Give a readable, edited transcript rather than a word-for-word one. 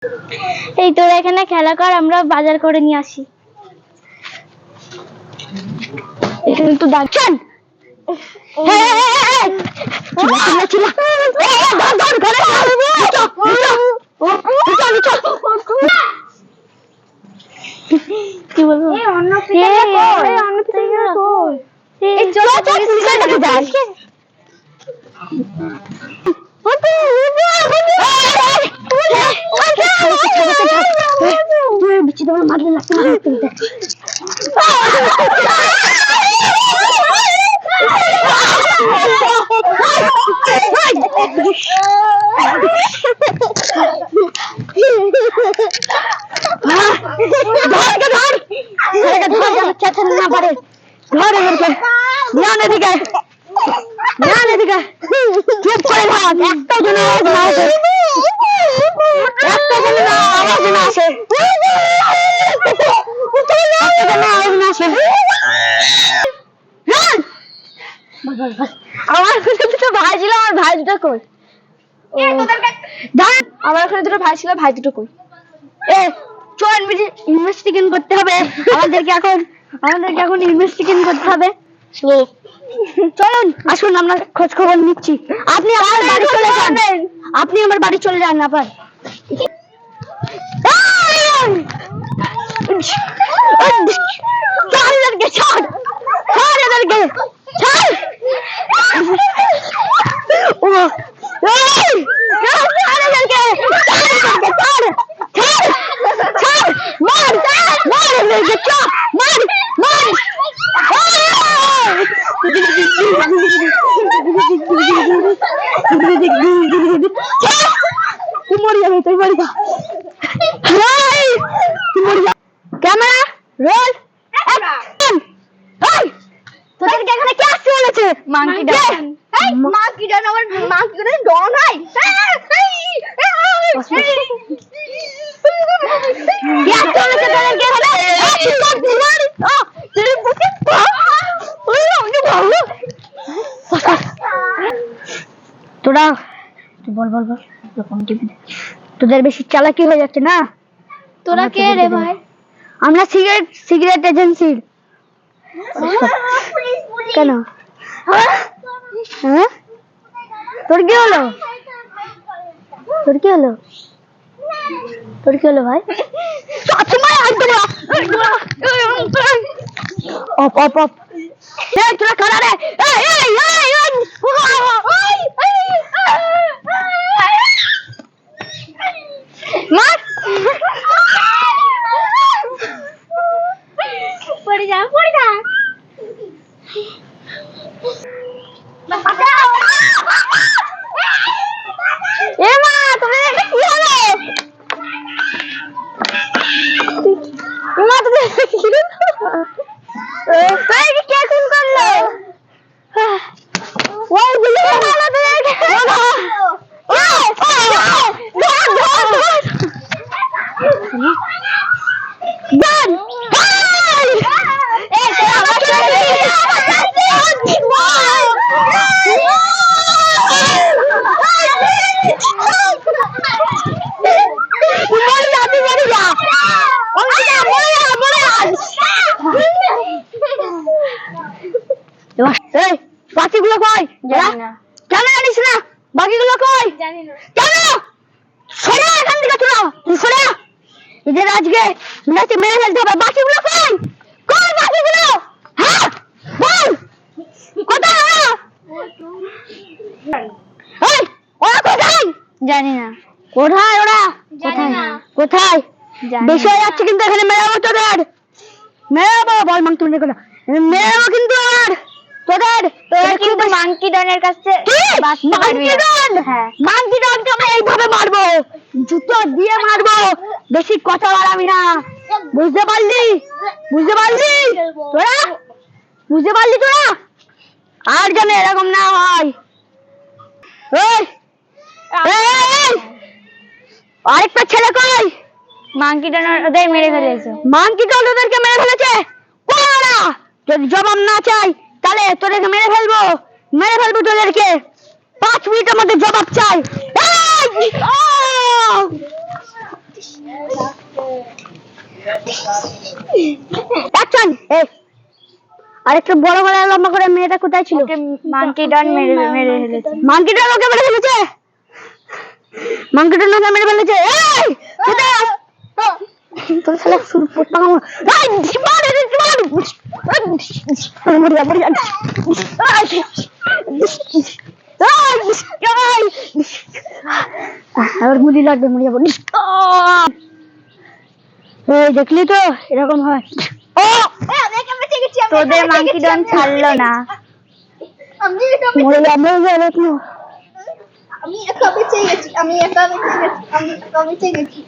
এই তোরা এখানে খেলা কর, আমরা বাজার করে নিয়ে আসি। এখানে তো দাঁড়ান। কি বলবো? আমার দুটো ভাই ছিল, আমার ভাই দুটো কই? আমার ওখানে দুটো ভাই ছিল, ভাই দুটো কই? চল ইনভেস্টিগেশন করতে হবে, আমাদেরকে এখন ইনভেস্টিগেশন করতে হবে। চলুন আসুন, আমরা খোঁজ খবর নিচ্ছি। আপনি আমার বাড়ি চলে যান, আপনি আমার বাড়ি চলে যান। আবার ক্যামেরা রোল। তোদেরকে এখানে কে আসতে বলেছে? মাঙ্কি ডন। মাঙ্কি ডন আমার মাঙ্কি ডন ডন হয়। তোরা বল বল বল, তোদের বেশি চালাকি হয়ে যাচ্ছে না? তোরা কে রে ভাই? আমরা সিগারেট এজেন্সির। কেন? হ্যাঁ, তোর কি হলো? তোর কি হলো? তোর কি হলো ভাই? অপ অপ অপ। তোরা কারা রে? পড়ে যা পড়ে যা। এ মা, তুমি এটা কি হলো? মা তুমি কি হলো? তুই কে খুন করলো? ওই গুলি মারলো তোদেরকে। বাকিগুলো কই? জানি না। কেন জানিস না? বাকিগুলো কই? জানি না। কেন? সরে এখান থেকে, তোরা সরে। এদের আজকে মেরে ফেলতে হবে। বাকিগুলো কই? কই বাকিগুলো? হ্যাঁ বল, কোথায় ওরা? ওরা কোথায়? জানি না। কোথায় ওরা? জানি না। কোথায়? বেশি হয়ে যাচ্ছে কিন্তু, এখানে মেরাবো তোদের, মেরাবো। বল মাংকি ডনের কথা, মেরাবো কিন্তু আর তোদের। তোরা কিন্তু মাংকি ডনের কাছে মাংকি ডন? হ্যাঁ, মাংকি ডনকে আমরা এইভাবে মারবো, জুতো দিয়ে মারবো। বেশি কথা বাড়াবি না, বুঝতে পারলি? বুঝতে পারলি তোরা? বুঝতে পারলি তোরা? আর যেন এরকম না হয়। আরেকটা ছেলে কই? মাংকি ডন ওদের মেরে ফেলেছে। মাংকি ডন ওদেরকে মেরে ফেলেছে? কোনরা? যদি জবাব না চাই তাহলে তোদেরকে মেরে ফেলবো, মেরে ফেলবো তোদেরকে। 5 মিনিটের মধ্যে জবাব চাই। অ্যাকশন। এই আরেকটু বড় করে লম্বা করে মেয়েটা কোথায় ছিল? মাঙ্কি ডন মেরে ফেলেছে। মাঙ্কি ডন ওকে মেরে ফেলেছে। মাঙ্কি ডন ওকে মেরে ফেলেছে। এই কোথায়? তোর শালা সুর পাকামো। এই মার মরিয়া মরিয়া। আর গুলি লাগবে মরিয়া বলিস। এই দেখলি তো এরকম হয়। ও তোদের মাঙ্কি ডন ছাড়লো না। মরিয়া মরিয়া দেখলো। আমি একা বেঁচে গেছি।